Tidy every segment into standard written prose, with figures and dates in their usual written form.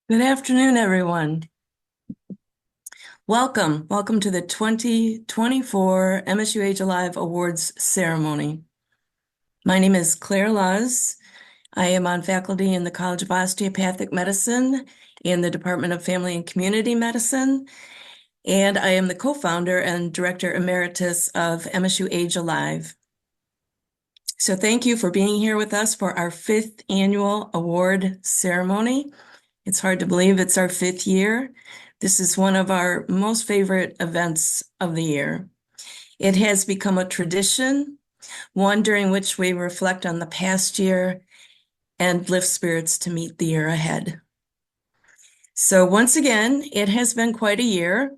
Good afternoon, everyone. Welcome to the 2024 MSU AgeAlive Awards ceremony. My name is Clare Luz. I am on faculty in the College of Osteopathic Medicine in the Department of Family and Community Medicine, and I am the co-founder and director emeritus of MSU AgeAlive. So thank you for being here with us for our 5th annual award ceremony. It's hard to believe it's our 5th year. This is one of our most favorite events of the year. It has become a tradition, one during which we reflect on the past year and lift spirits to meet the year ahead. So once again, it has been quite a year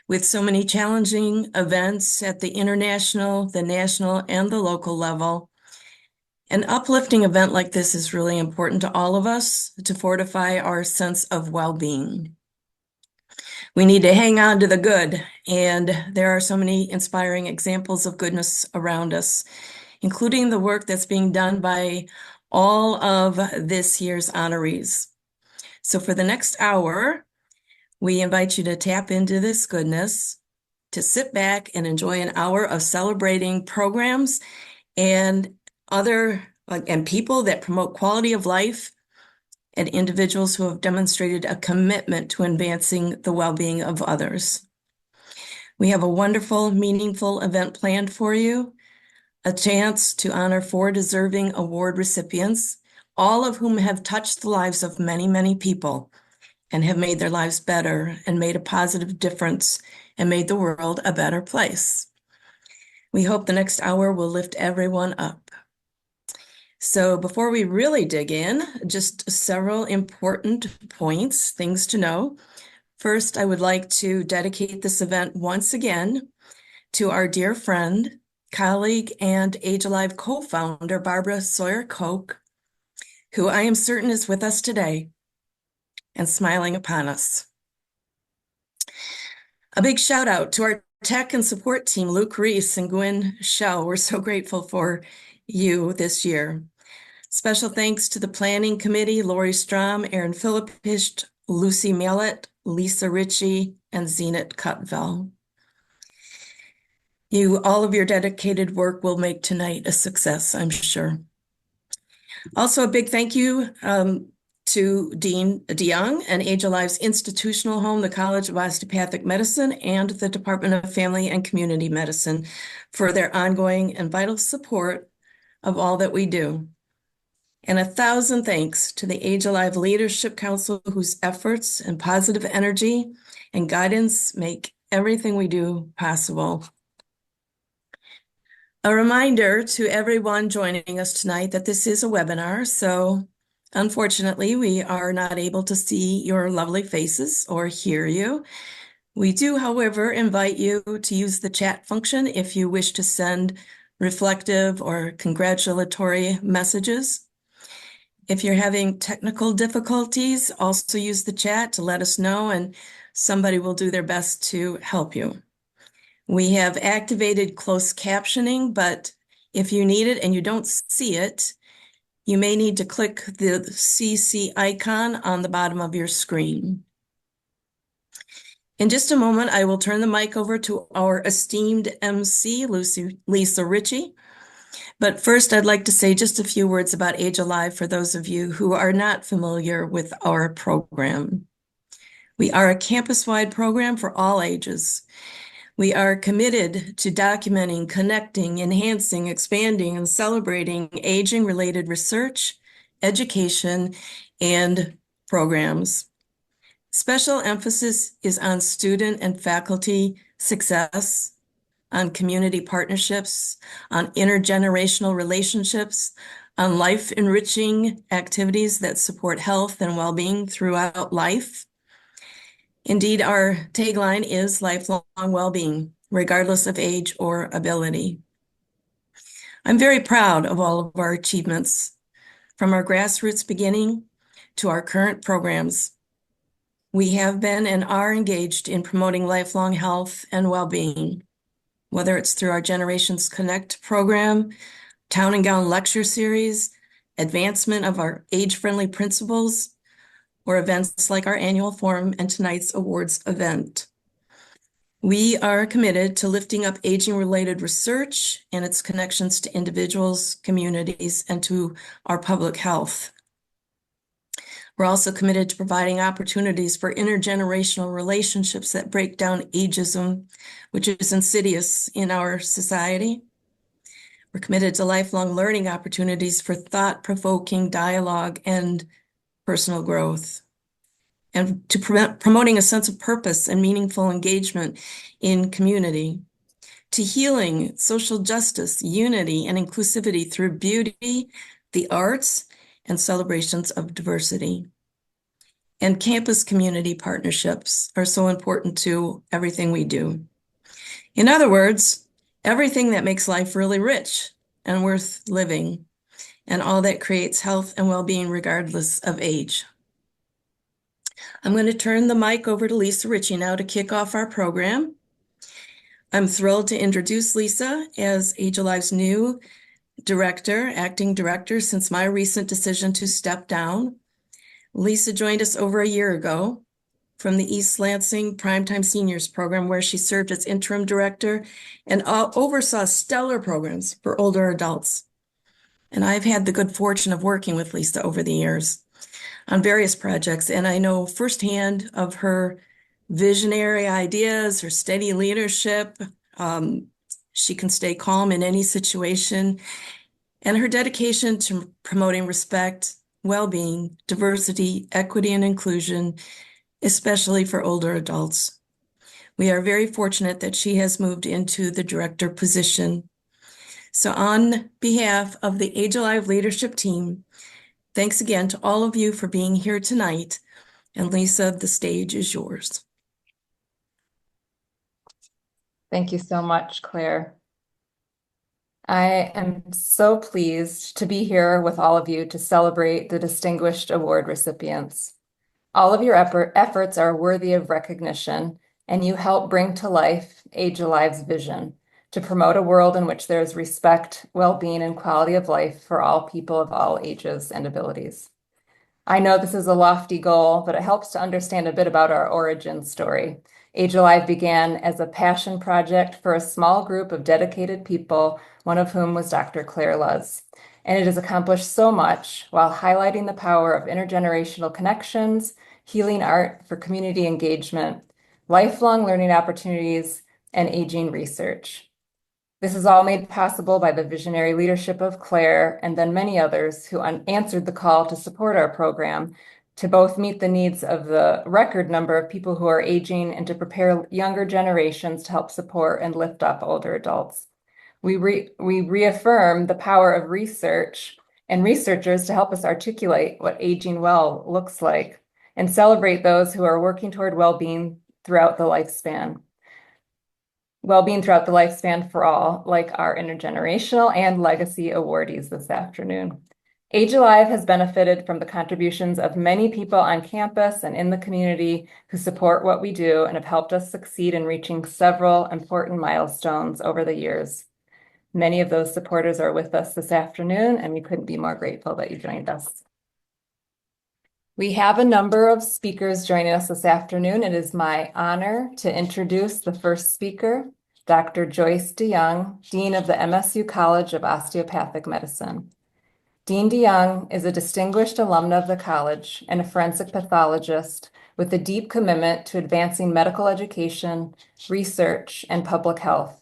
with so many challenging events at the international, the national, and the local level. An uplifting event like this is really important to all of us to fortify our sense of well-being. We need to hang on to the good, and there are so many inspiring examples of goodness around us, including the work that's being done by all of this year's honorees. So for the next hour, we invite you to tap into this goodness, to sit back and enjoy an hour of celebrating programs and people that promote quality of life and individuals who have demonstrated a commitment to advancing the well-being of others. We have a wonderful, meaningful event planned for you, a chance to honor 4 deserving award recipients, all of whom have touched the lives of many, many people and have made their lives better and made a positive difference and made the world a better place. We hope the next hour will lift everyone up. So before we really dig in, just several important points, things to know. First, I would like to dedicate this event once again to our dear friend, colleague, and AgeAlive co-founder, Barbara Sawyer-Koch, who I am certain is with us today and smiling upon us. A big shout out to our tech and support team, Luke Reese and Gwen Schell. We're so grateful for you this year. Special thanks to the Planning Committee, Lori Strom, Aaron Philippish, Lucy Mallet, Lisa Richey, and Zenit Cutvel. All of your dedicated work will make tonight a success, I'm sure. Also, a big thank you to Dean deJong and AgeAlive's institutional home, the College of Osteopathic Medicine, and the Department of Family and Community Medicine for their ongoing and vital support of all that we do. And 1,000 thanks to the AgeAlive Leadership Council, whose efforts and positive energy and guidance make everything we do possible. A reminder to everyone joining us tonight that this is a webinar, so unfortunately we are not able to see your lovely faces or hear you. We do, however, invite you to use the chat function if you wish to send reflective or congratulatory messages. If you're having technical difficulties, also use the chat to let us know, and somebody will do their best to help you. We have activated closed captioning, but if you need it and you don't see it, you may need to click the CC icon on the bottom of your screen. In just a moment, I will turn the mic over to our esteemed MC, Lisa Richey. But first, I'd like to say just a few words about AgeAlive for those of you who are not familiar with our program. We are a campus-wide program for all ages. We are committed to documenting, connecting, enhancing, expanding, and celebrating aging-related research, education, and programs. Special emphasis is on student and faculty success, on community partnerships, on intergenerational relationships, on life-enriching activities that support health and well-being throughout life. Indeed, our tagline is lifelong well-being, regardless of age or ability. I'm very proud of all of our achievements, from our grassroots beginning to our current programs. We have been and are engaged in promoting lifelong health and well-being, whether it's through our Generations Connect program, Town and Gown lecture series, advancement of our age-friendly principles, or events like our annual forum and tonight's awards event. We are committed to lifting up aging-related research and its connections to individuals, communities, and to our public health. We're also committed to providing opportunities for intergenerational relationships that break down ageism, which is insidious in our society. We're committed to lifelong learning opportunities for thought-provoking dialogue and personal growth, and to promoting a sense of purpose and meaningful engagement in community, to healing, social justice, unity, and inclusivity through beauty, the arts, and celebrations of diversity. And campus community partnerships are so important to everything we do. In other words, everything that makes life really rich and worth living, and all that creates health and well-being regardless of age. I'm going to turn the mic over to Lisa Richey now to kick off our program. I'm thrilled to introduce Lisa as AgeAlive's new acting director since my recent decision to step down. Lisa joined us over a year ago from the East Lansing Primetime Seniors Program, where she served as interim director and oversaw stellar programs for older adults. And I've had the good fortune of working with Lisa over the years on various projects, and I know firsthand of her visionary ideas, her steady leadership. She can stay calm in any situation, and her dedication to promoting respect, well-being, diversity, equity, and inclusion, especially for older adults. We are very fortunate that she has moved into the director position. So on behalf of the AgeAlive leadership team, thanks again to all of you for being here tonight. And Lisa, the stage is yours. Thank you so much, Claire. I am so pleased to be here with all of you to celebrate the distinguished award recipients. All of your efforts are worthy of recognition, and you help bring to life AgeAlive's vision to promote a world in which there is respect, well-being, and quality of life for all people of all ages and abilities. I know this is a lofty goal, but it helps to understand a bit about our origin story. AgeAlive began as a passion project for a small group of dedicated people, one of whom was Dr. Clare Luz. And it has accomplished so much while highlighting the power of intergenerational connections, healing art for community engagement, lifelong learning opportunities, and aging research. This is all made possible by the visionary leadership of Claire and then many others who answered the call to support our program to both meet the needs of the record number of people who are aging and to prepare younger generations to help support and lift up older adults. We reaffirm the power of research and researchers to help us articulate what aging well looks like and celebrate those who are working toward well-being throughout the lifespan. Well-being throughout the lifespan for all, like our intergenerational and legacy awardees this afternoon. AgeAlive has benefited from the contributions of many people on campus and in the community who support what we do and have helped us succeed in reaching several important milestones over the years. Many of those supporters are with us this afternoon, and we couldn't be more grateful that you joined us. We have a number of speakers joining us this afternoon. It is my honor to introduce the first speaker, Dr. Joyce deJong, Dean of the MSU College of Osteopathic Medicine. Dean deJong is a distinguished alumna of the college and a forensic pathologist with a deep commitment to advancing medical education, research, and public health.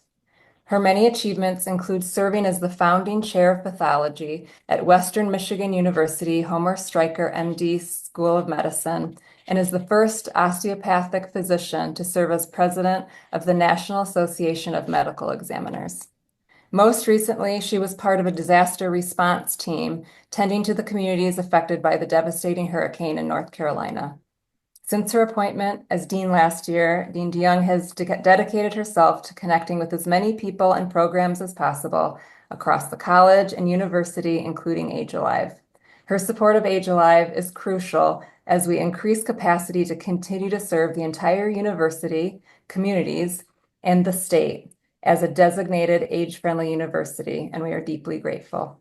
Her many achievements include serving as the founding chair of pathology at Western Michigan University Homer Stryker MD School of Medicine, and is the first osteopathic physician to serve as president of the National Association of Medical Examiners. Most recently, she was part of a disaster response team tending to the communities affected by the devastating hurricane in North Carolina. Since her appointment as dean last year, Dean deJong has dedicated herself to connecting with as many people and programs as possible across the college and university, including AgeAlive. Her support of AgeAlive is crucial as we increase capacity to continue to serve the entire university, communities, and the state as a designated age-friendly university, and we are deeply grateful.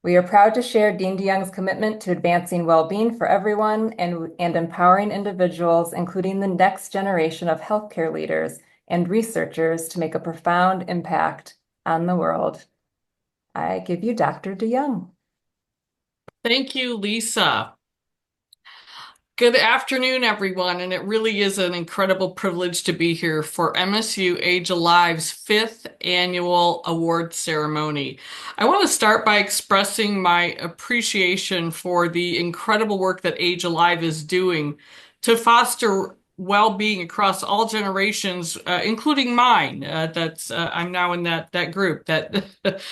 We are proud to share Dean deJong's commitment to advancing well-being for everyone and empowering individuals, including the next generation of healthcare leaders and researchers, to make a profound impact on the world. I give you Dr. deJong. Thank you, Lisa. Good afternoon, everyone, and it really is an incredible privilege to be here for MSU AgeAlive's 5th annual award ceremony. I want to start by expressing my appreciation for the incredible work that AgeAlive is doing to foster well-being across all generations, including mine. I'm now in that group.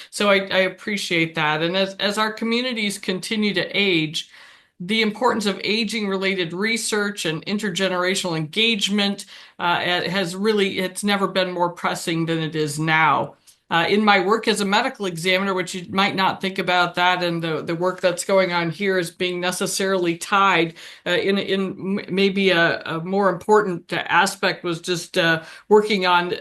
So I appreciate that. And as our communities continue to age, the importance of aging-related research and intergenerational engagement it's never been more pressing than it is now. In my work as a medical examiner, which you might not think about that, and the work that's going on here as being necessarily tied, in maybe a more important aspect was just working on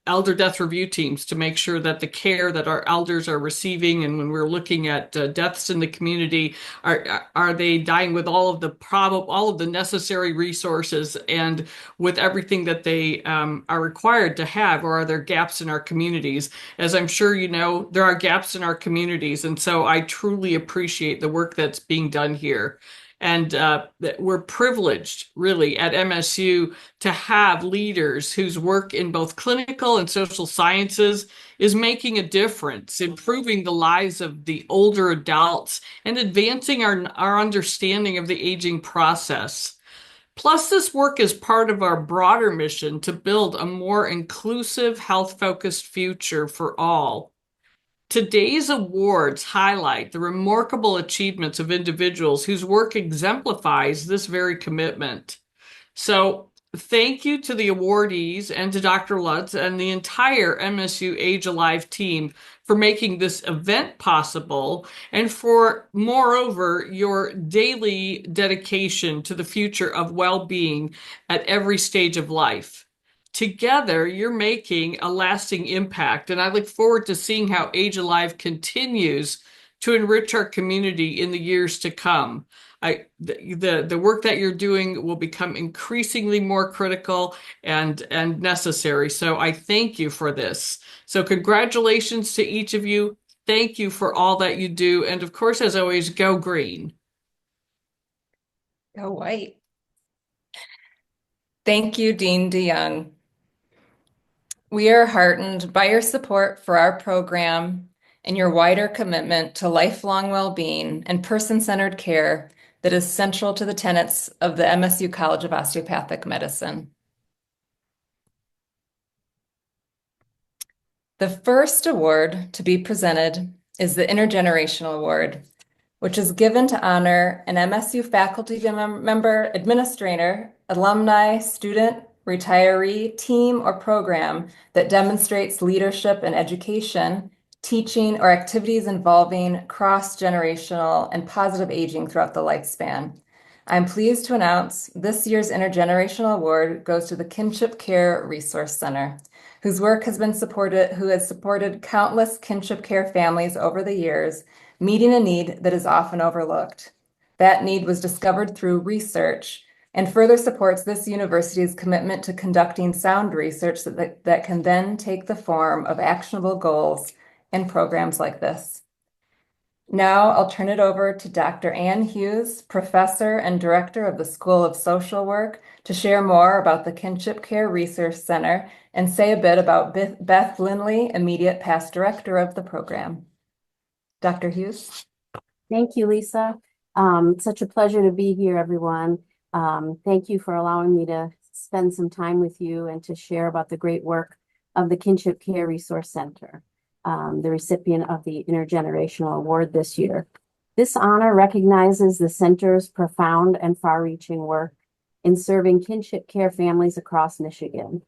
elder death review teams to make sure that the care that our elders are receiving, and when we're looking at deaths in the community, are they dying with all of the necessary resources and with everything that they are required to have, or are there gaps in our communities? As I'm sure you know, there are gaps in our communities, and so I truly appreciate the work that's being done here. And we're privileged, really, at MSU to have leaders whose work in both clinical and social sciences is making a difference, improving the lives of the older adults and advancing our understanding of the aging process. Plus, this work is part of our broader mission to build a more inclusive, health-focused future for all. Today's awards highlight the remarkable achievements of individuals whose work exemplifies this very commitment. So, thank you to the awardees and to Dr. Lutz and the entire MSU AgeAlive team for making this event possible, and for, moreover, your daily dedication to the future of well-being at every stage of life. Together, you're making a lasting impact, and I look forward to seeing how AgeAlive continues to enrich our community in the years to come. The work that you're doing will become increasingly more critical and necessary. So I thank you for this. So congratulations to each of you. Thank you for all that you do. And of course, as always, go green. Go white. Thank you, Dean deJong. We are heartened by your support for our program and your wider commitment to lifelong well-being and person-centered care that is central to the tenets of the MSU College of Osteopathic Medicine. The first award to be presented is the Intergenerational Award, which is given to honor an MSU faculty member, administrator, alumni, student, retiree, team, or program that demonstrates leadership in education, teaching, or activities involving cross-generational and positive aging throughout the lifespan. I'm pleased to announce this year's Intergenerational Award goes to the Kinship Care Resource Center, whose work has supported countless kinship care families over the years, meeting a need that is often overlooked. That need was discovered through research and further supports this university's commitment to conducting sound research that can then take the form of actionable goals in programs like this. Now I'll turn it over to Dr. Ann Hughes, Professor and Director of the School of Social Work, to share more about the Kinship Care Resource Center and say a bit about Beth Lindley, immediate past director of the program. Dr. Hughes. Thank you, Lisa. Such a pleasure to be here, everyone. Thank you for allowing me to spend some time with you and to share about the great work of the Kinship Care Resource Center, the recipient of the Intergenerational Award this year. This honor recognizes the center's profound and far-reaching work in serving kinship care families across Michigan.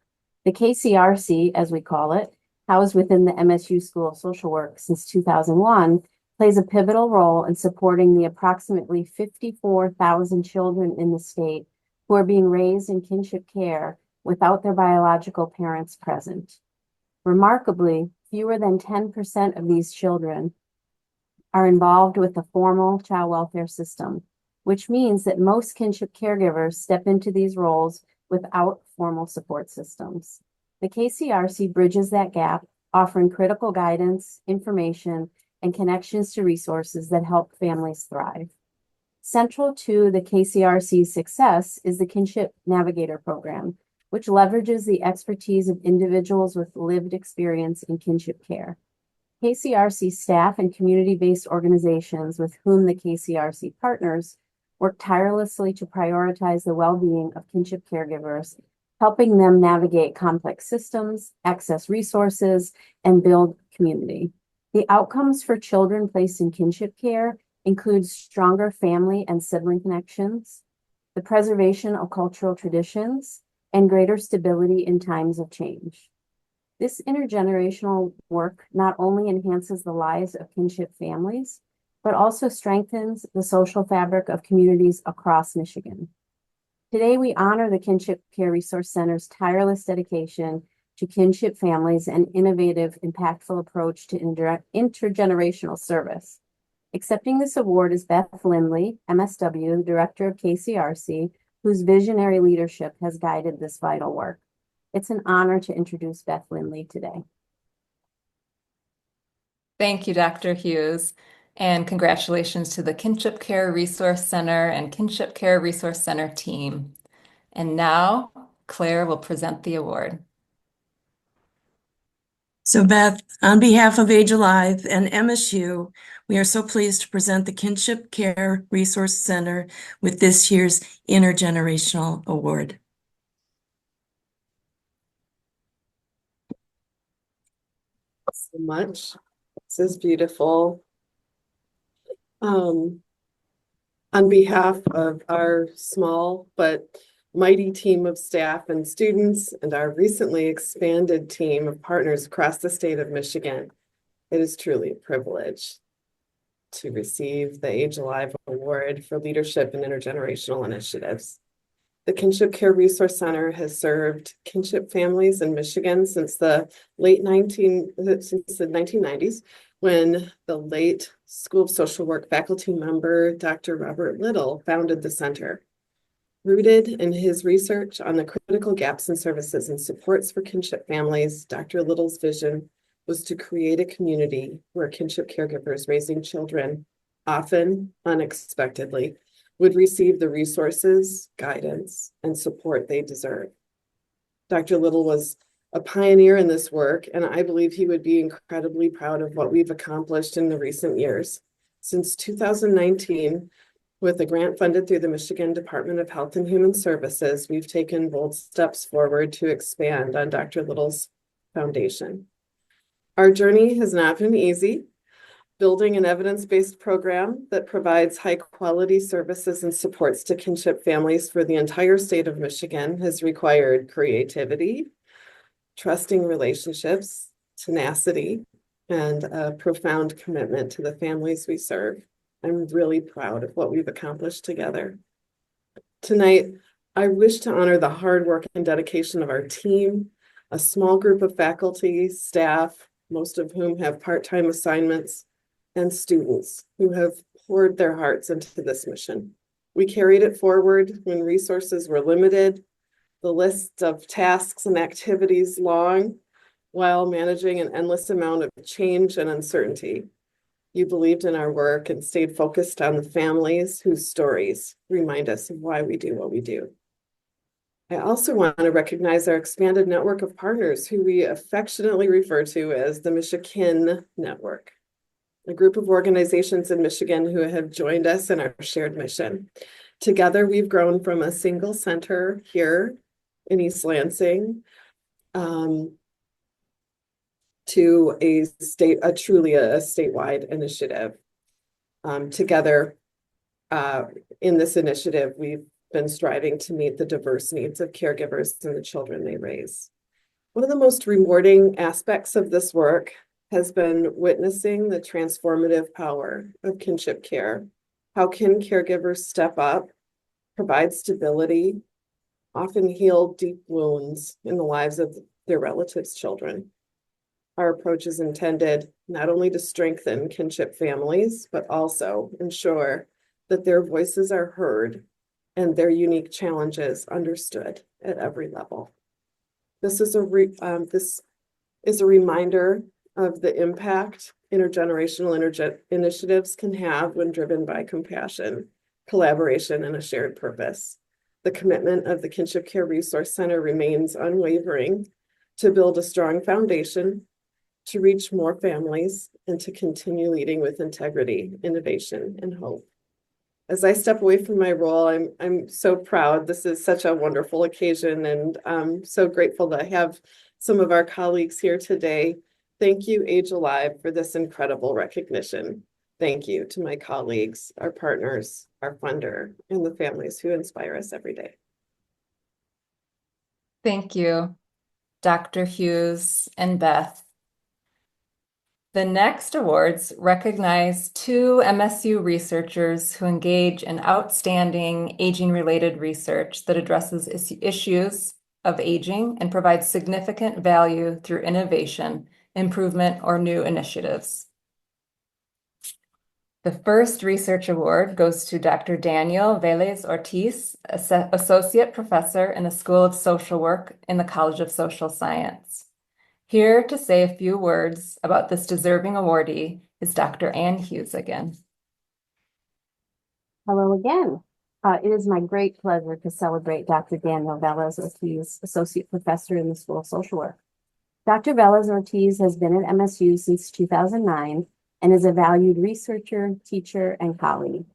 The KCRC, as we call it, housed within the MSU School of Social Work since 2001, plays a pivotal role in supporting the approximately 54,000 children in the state who are being raised in kinship care without their biological parents present. Remarkably, fewer than 10% of these children are involved with the formal child welfare system, which means that most kinship caregivers step into these roles without formal support systems. The KCRC bridges that gap, offering critical guidance, information, and connections to resources that help families thrive. Central to the KCRC's success is the Kinship Navigator Program, which leverages the expertise of individuals with lived experience in kinship care. KCRC staff and community-based organizations with whom the KCRC partners work tirelessly to prioritize the well-being of kinship caregivers, helping them navigate complex systems, access resources, and build community. The outcomes for children placed in kinship care include stronger family and sibling connections, the preservation of cultural traditions, and greater stability in times of change. This intergenerational work not only enhances the lives of kinship families, but also strengthens the social fabric of communities across Michigan. Today, we honor the Kinship Care Resource Center's tireless dedication to kinship families and innovative, impactful approach to intergenerational service. Accepting this award is Beth Lindley, MSW, the director of KCRC, whose visionary leadership has guided this vital work. It's an honor to introduce Beth Lindley today. Thank you, Dr. Hughes, and congratulations to the Kinship Care Resource Center and Kinship Care Resource Center team. And now, Claire will present the award. So Beth, on behalf of AgeAlive and MSU, we are so pleased to present the Kinship Care Resource Center with this year's Intergenerational Award. So much. This is beautiful. On behalf of our small but mighty team of staff and students and our recently expanded team of partners across the state of Michigan, it is truly a privilege to receive the AgeAlive Award for Leadership in Intergenerational Initiatives. The Kinship Care Resource Center has served kinship families in Michigan since the 1990s, when the late School of Social Work faculty member, Dr. Robert Little, founded the center. Rooted in his research on the critical gaps in services and supports for kinship families, Dr. Little's vision was to create a community where kinship caregivers raising children, often unexpectedly, would receive the resources, guidance, and support they deserve. Dr. Little was a pioneer in this work, and I believe he would be incredibly proud of what we've accomplished in the recent years. Since 2019, with a grant funded through the Michigan Department of Health and Human Services, we've taken bold steps forward to expand on Dr. Little's foundation. Our journey has not been easy. Building an evidence-based program that provides high-quality services and supports to kinship families for the entire state of Michigan has required creativity, trusting relationships, tenacity, and a profound commitment to the families we serve. I'm really proud of what we've accomplished together. Tonight, I wish to honor the hard work and dedication of our team, a small group of faculty, staff, most of whom have part-time assignments, and students who have poured their hearts into this mission. We carried it forward when resources were limited, the list of tasks and activities long, while managing an endless amount of change and uncertainty. You believed in our work and stayed focused on the families whose stories remind us of why we do what we do. I also want to recognize our expanded network of partners who we affectionately refer to as the Michigan Network, a group of organizations in Michigan who have joined us in our shared mission. Together, we've grown from a single center here in East Lansing to truly a statewide initiative. Together, in this initiative, we've been striving to meet the diverse needs of caregivers and the children they raise. One of the most rewarding aspects of this work has been witnessing the transformative power of kinship care. How can caregivers step up, provide stability, often heal deep wounds in the lives of their relatives' children? Our approach is intended not only to strengthen kinship families, but also ensure that their voices are heard and their unique challenges understood at every level. This is a reminder of the impact intergenerational initiatives can have when driven by compassion, collaboration, and a shared purpose. The commitment of the Kinship Care Resource Center remains unwavering to build a strong foundation, to reach more families, and to continue leading with integrity, innovation, and hope. As I step away from my role, I'm so proud. This is such a wonderful occasion, and I'm so grateful to have some of our colleagues here today. Thank you, AgeAlive, for this incredible recognition. Thank you to my colleagues, our partners, our funder, and the families who inspire us every day. Thank you, Dr. Hughes and Beth. The next awards recognize two MSU researchers who engage in outstanding aging-related research that addresses issues of aging and provides significant value through innovation, improvement, or new initiatives. The first research award goes to Dr. Daniel Velez-Ortiz, Associate Professor in the School of Social Work in the College of Social Science. Here to say a few words about this deserving awardee is Dr. Ann Hughes again. Hello again. It is my great pleasure to celebrate Dr. Daniel Velez-Ortiz, Associate Professor in the School of Social Work. Dr. Velez-Ortiz has been at MSU since 2009 and is a valued researcher, teacher, and colleague.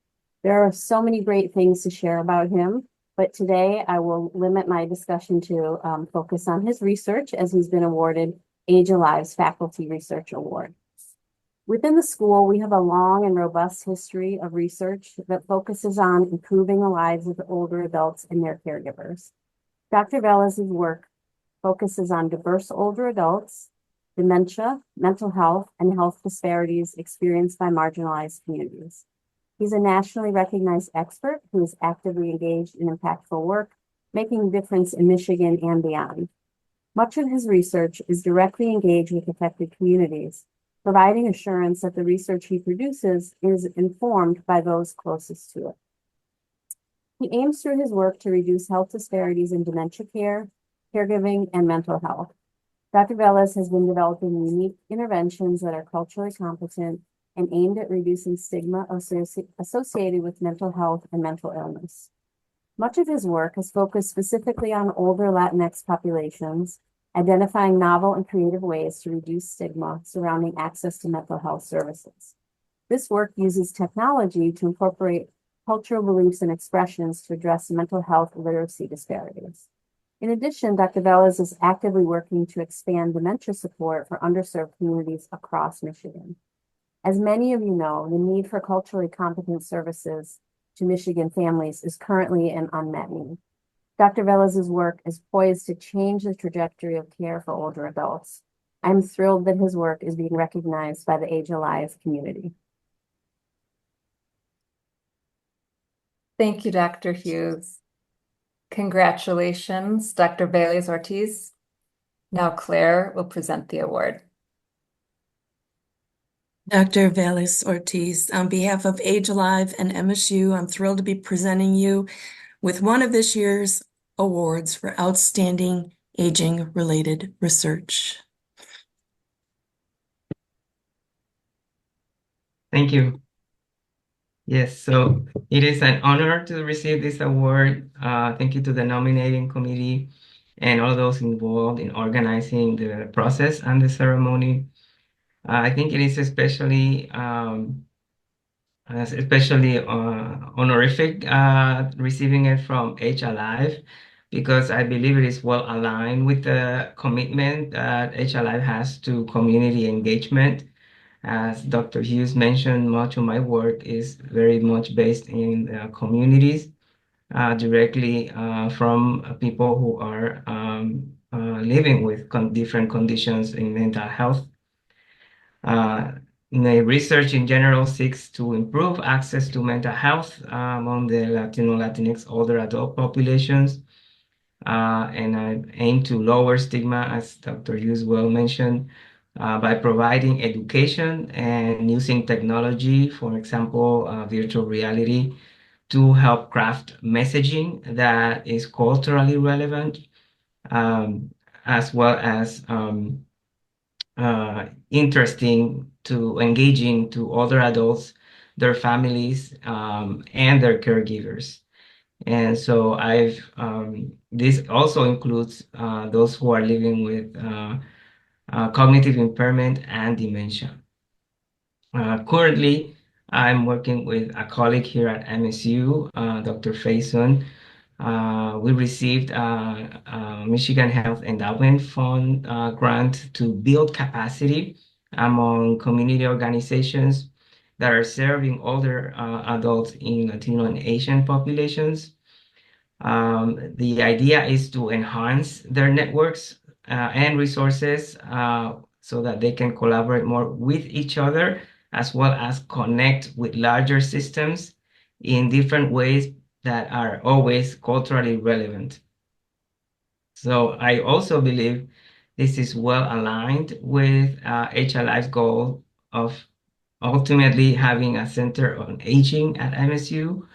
There are so many great things to share about him, but today I will limit my discussion to focus on his research as he's been awarded AgeAlive's Faculty Research Award. Within the school, we have a long and robust history of research that focuses on improving the lives of older adults and their caregivers. Dr. Velez's work focuses on diverse older adults, dementia, mental health, and health disparities experienced by marginalized communities. He's a nationally recognized expert who is actively engaged in impactful work, making a difference in Michigan and beyond. Much of his research is directly engaged with affected communities, providing assurance that the research he produces is informed by those closest to it. He aims through his work to reduce health disparities in dementia care, caregiving, and mental health. Dr. Velez has been developing unique interventions that are culturally competent and aimed at reducing stigma associated with mental health and mental illness. Much of his work has focused specifically on older Latinx populations, identifying novel and creative ways to reduce stigma surrounding access to mental health services. This work uses technology to incorporate cultural beliefs and expressions to address mental health literacy disparities. In addition, Dr. Velez is actively working to expand dementia support for underserved communities across Michigan. As many of you know, the need for culturally competent services to Michigan families is currently an unmet need. Dr. Velez's work is poised to change the trajectory of care for older adults. I'm thrilled that his work is being recognized by the AgeAlive community. Thank you, Dr. Hughes. Congratulations, Dr. Velez-Ortiz. Now Claire will present the award. Dr. Velez-Ortiz, on behalf of AgeAlive and MSU, I'm thrilled to be presenting you with one of this year's awards for outstanding aging-related research. Thank you. Yes, so it is an honor to receive this award. Thank you to the nominating committee and all those involved in organizing the process and the ceremony. I think it is especially honorific receiving it from AgeAlive because I believe it is well aligned with the commitment that AgeAlive has to community engagement. As Dr. Hughes mentioned, much of my work is very much based in communities, directly from people who are living with different conditions in mental health. My research in general seeks to improve access to mental health among the Latino, Latinx older adult populations. And I aim to lower stigma, as Dr. Hughes well mentioned, by providing education and using technology, for example, virtual reality, to help craft messaging that is culturally relevant, as well as interesting to engaging to other adults, their families, and their caregivers. And so this also includes those who are living with cognitive impairment and dementia. Currently, I'm working with a colleague here at MSU, Dr. Faison. We received a Michigan Health Endowment Fund grant to build capacity among community organizations that are serving older adults in Latino and Asian populations. The idea is to enhance their networks and resources so that they can collaborate more with each other, as well as connect with larger systems in different ways that are always culturally relevant. So I also believe this is well aligned with AgeAlive's goal of ultimately having a center on aging at MSU.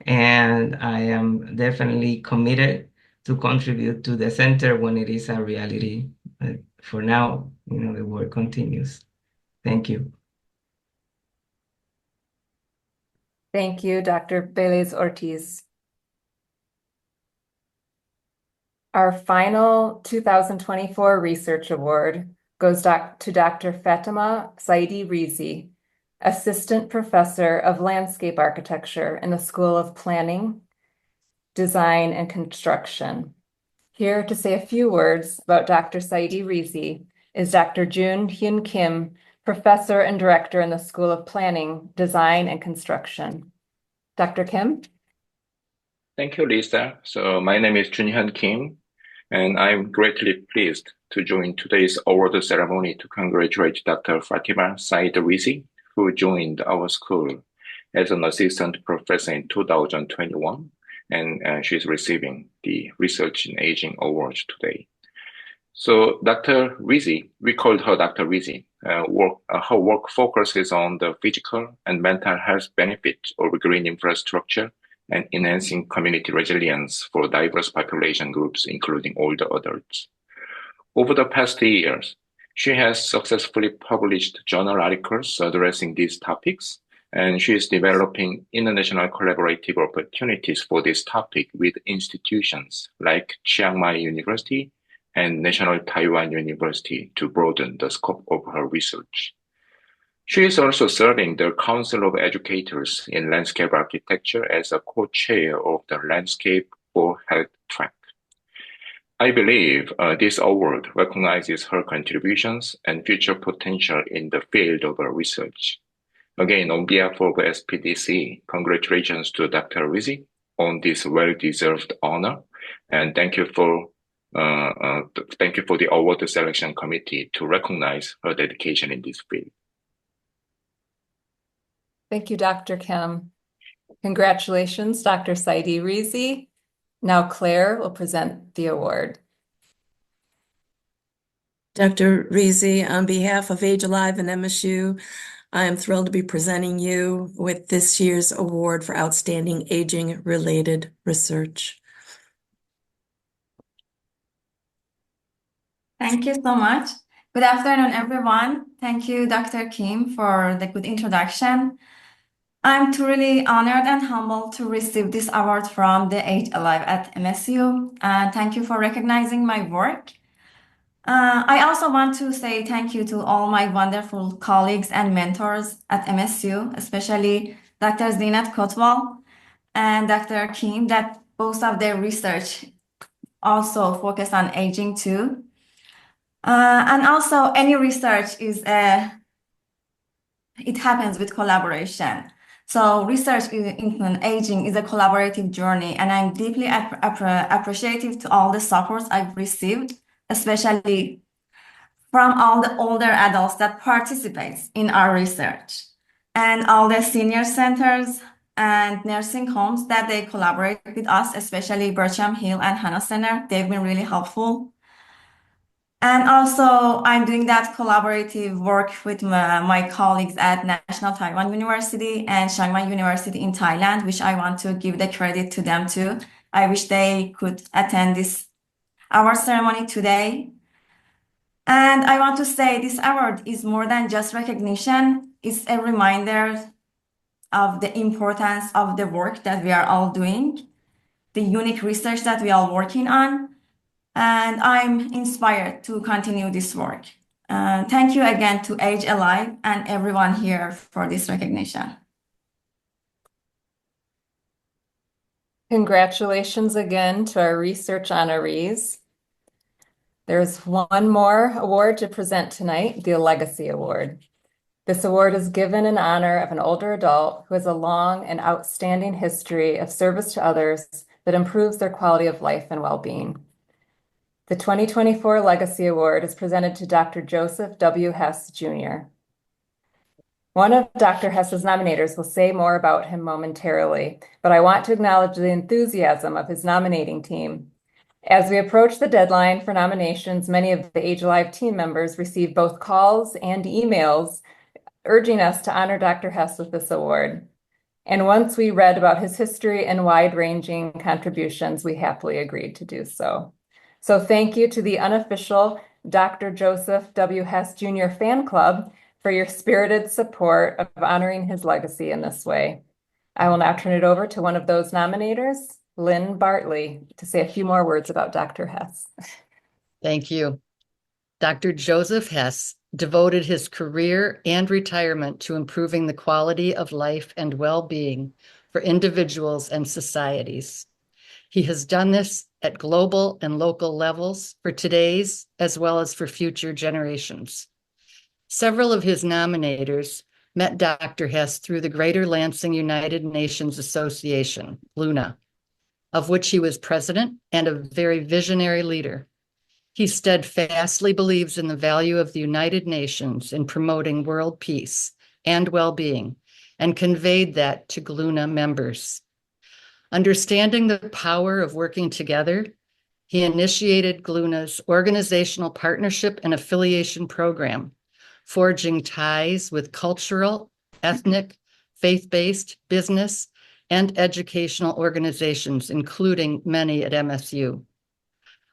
And I am definitely committed to contribute to the center when it is a reality. But for now, the work continues. Thank you. Thank you, Dr. Vélez-Ortiz. Our final 2024 Research Award goes to Dr. Fatemeh Saeidi-Rizi, Assistant Professor of Landscape Architecture in the School of Planning, Design, and Construction. Here to say a few words about Dr. Saeidi-Rizi is Dr. Joon-Hyun Kim, Professor and Director in the School of Planning, Design, and Construction. Dr. Kim? Thank you, Lisa. So my name is Joon-Hyun Kim, and I'm greatly pleased to join today's award ceremony to congratulate Dr. Fatemeh Saeidi-Rizi, who joined our school as an assistant professor in 2021, and she's receiving the Research in Aging Award today. So Dr. Rizi, we called her Dr. Rizi. Her work focuses on the physical and mental health benefits of green infrastructure and enhancing community resilience for diverse population groups, including older adults. Over the past years, she has successfully published journal articles addressing these topics, and she is developing international collaborative opportunities for this topic with institutions like Chiang Mai University and National Taiwan University to broaden the scope of her research. She is also serving the Council of Educators in Landscape Architecture as a co-chair of the Landscape for Health track. I believe this award recognizes her contributions and future potential in the field of her research. Again, on behalf of SPDC, congratulations to Dr. Rizi on this well-deserved honor, and thank you for the award selection committee to recognize her dedication in this field. Thank you, Dr. Kim. Congratulations, Dr. Saeidi-Rizi. Now Claire will present the award. Dr. Rizi, on behalf of AgeAlive and MSU, I am thrilled to be presenting you with this year's award for outstanding aging-related research. Thank you so much. Good afternoon, everyone. Thank you, Dr. Kim, for the good introduction. I'm truly honored and humbled to receive this award from the AgeAlive at MSU. Thank you for recognizing my work. I also want to say thank you to all my wonderful colleagues and mentors at MSU, especially Dr. Zinat Kotwal and Dr. Kim, that both of their research also focus on aging too. And also any research it happens with collaboration. So research in aging is a collaborative journey, and I'm deeply appreciative to all the supports I've received, especially from all the older adults that participate in our research, and all the senior centers and nursing homes that they collaborate with us, especially Bircham Hill and Hannah Center. They've been really helpful. And also, I'm doing that collaborative work with my colleagues at National Taiwan University and Chiang Mai University in Thailand, which I want to give the credit to them too. I wish they could attend this award ceremony today. And I want to say this award is more than just recognition. It's a reminder of the importance of the work that we are all doing, the unique research that we are working on, and I'm inspired to continue this work. Thank you again to AgeAlive and everyone here for this recognition. Congratulations again to our research honorees. There's one more award to present tonight, the Legacy Award. This award is given in honor of an older adult who has a long and outstanding history of service to others that improves their quality of life and well-being. The 2024 Legacy Award is presented to Dr. Joseph W. Hess, Jr. One of Dr. Hess's nominators will say more about him momentarily, but I want to acknowledge the enthusiasm of his nominating team. As we approach the deadline for nominations, many of the AgeAlive team members received both calls and emails urging us to honor Dr. Hess with this award. And once we read about his history and wide-ranging contributions, we happily agreed to do so. So thank you to the unofficial Dr. Joseph W. Hess Jr. fan club for your spirited support of honoring his legacy in this way. I will now turn it over to one of those nominators, Lynn Bartley, to say a few more words about Dr. Hess. Thank you. Dr. Joseph Hess devoted his career and retirement to improving the quality of life and well-being for individuals and societies. He has done this at global and local levels for today's as well as for future generations. Several of his nominators met Dr. Hess through the Greater Lansing United Nations Association, LUNA, of which he was president and a very visionary leader. He steadfastly believes in the value of the United Nations in promoting world peace and well-being, and conveyed that to GLUNA members. Understanding the power of working together, he initiated GLUNA's organizational partnership and affiliation program, forging ties with cultural, ethnic, faith-based, business, and educational organizations, including many at MSU.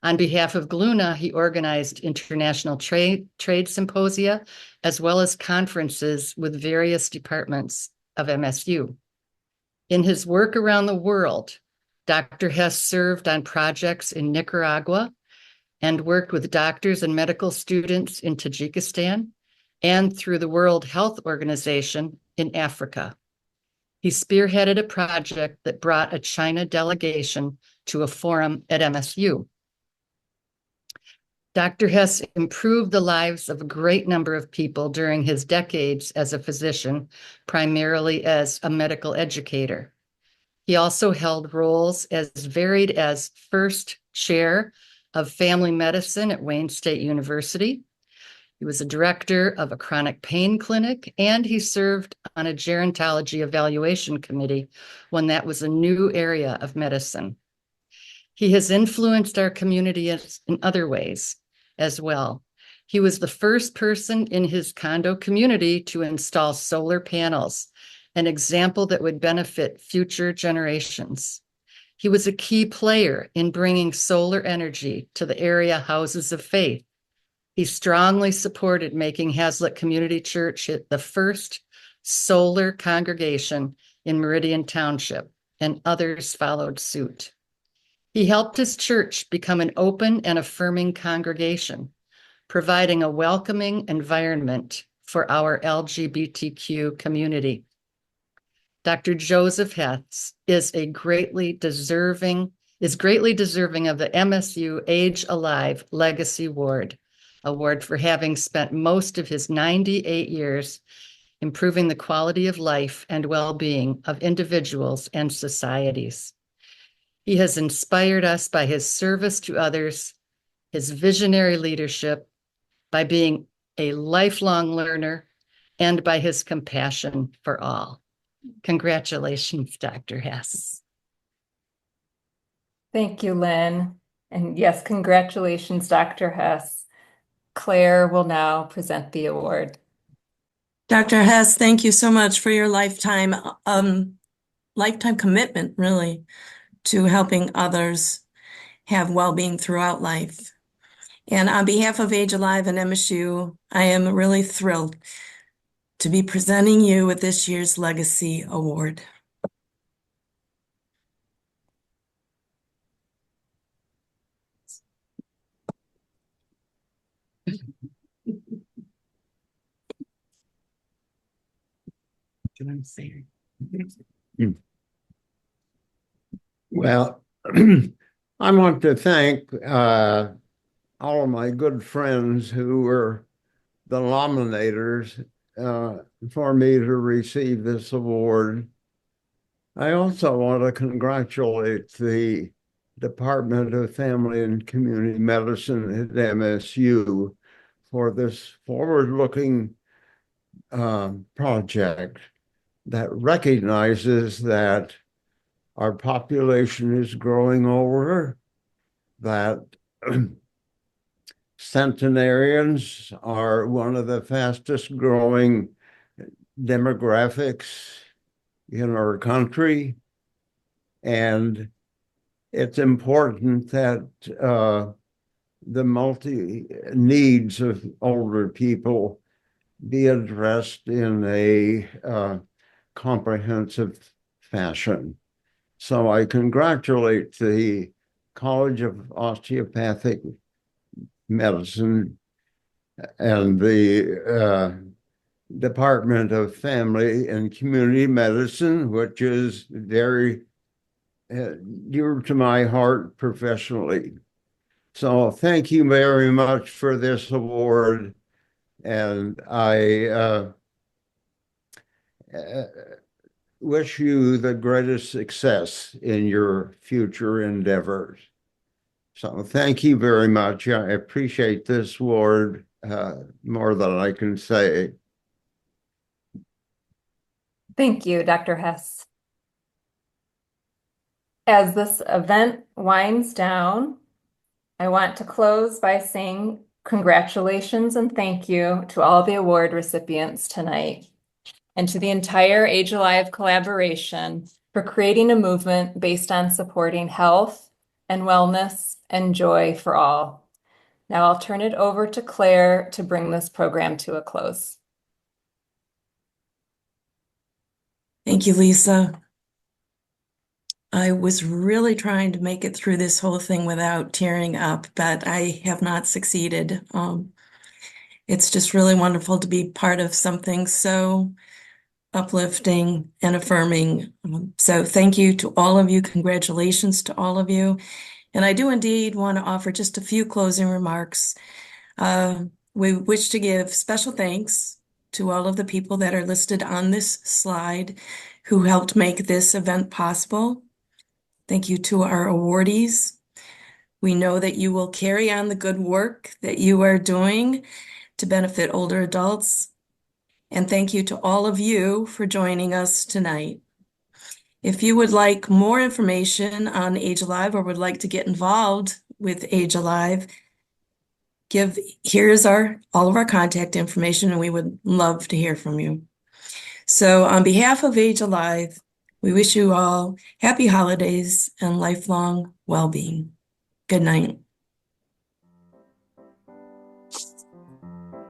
On behalf of GLUNA, he organized international trade symposia, as well as conferences with various departments of MSU. In his work around the world, Dr. Hess served on projects in Nicaragua and worked with doctors and medical students in Tajikistan and through the World Health Organization in Africa. He spearheaded a project that brought a China delegation to a forum at MSU. Dr. Hess improved the lives of a great number of people during his decades as a physician, primarily as a medical educator. He also held roles as varied as first chair of family medicine at Wayne State University. He was a director of a chronic pain clinic, and he served on a gerontology evaluation committee when that was a new area of medicine. He has influenced our community in other ways as well. He was the first person in his condo community to install solar panels, an example that would benefit future generations. He was a key player in bringing solar energy to the area houses of faith. He strongly supported making Hazlitt Community Church the first solar congregation in Meridian Township, and others followed suit. He helped his church become an open and affirming congregation, providing a welcoming environment for our LGBTQ community. Dr. Joseph Hess is greatly deserving of the MSU AgeAlive Legacy Award for having spent most of his 98 years improving the quality of life and well-being of individuals and societies. He has inspired us by his service to others, his visionary leadership, by being a lifelong learner, and by his compassion for all. Congratulations, Dr. Hess. Thank you, Lynn. And yes, congratulations, Dr. Hess. Claire will now present the award. Dr. Hess, thank you so much for your lifetime commitment, really, to helping others have well-being throughout life. And on behalf of AgeAlive and MSU, I am really thrilled to be presenting you with this year's Legacy Award. Well, I want to thank all of my good friends who were the nominators for me to receive this award. I also want to congratulate the Department of Family and Community Medicine at MSU for this forward-looking project that recognizes that our population is growing older, that centenarians are one of the fastest growing demographics in our country. And it's important that the multi-needs of older people be addressed in a comprehensive fashion. So I congratulate the College of Osteopathic Medicine and the Department of Family and Community Medicine, which is very dear to my heart professionally. So thank you very much for this award. And I wish you the greatest success in your future endeavors. So thank you very much. I appreciate this award more than I can say. Thank you, Dr. Hess. As this event winds down, I want to close by saying congratulations and thank you to all the award recipients tonight and to the entire AgeAlive collaboration for creating a movement based on supporting health and wellness and joy for all. Now I'll turn it over to Claire to bring this program to a close. Thank you, Lisa. I was really trying to make it through this whole thing without tearing up, but I have not succeeded. It's just really wonderful to be part of something so uplifting and affirming. So thank you to all of you. Congratulations to all of you. And I do indeed want to offer just a few closing remarks. We wish to give special thanks to all of the people that are listed on this slide who helped make this event possible. Thank you to our awardees. We know that you will carry on the good work that you are doing to benefit older adults. And thank you to all of you for joining us tonight. If you would like more information on AgeAlive or would like to get involved with AgeAlive, here's all of our contact information, and we would love to hear from you. So on behalf of AgeAlive, we wish you all happy holidays and lifelong well-being. Good night.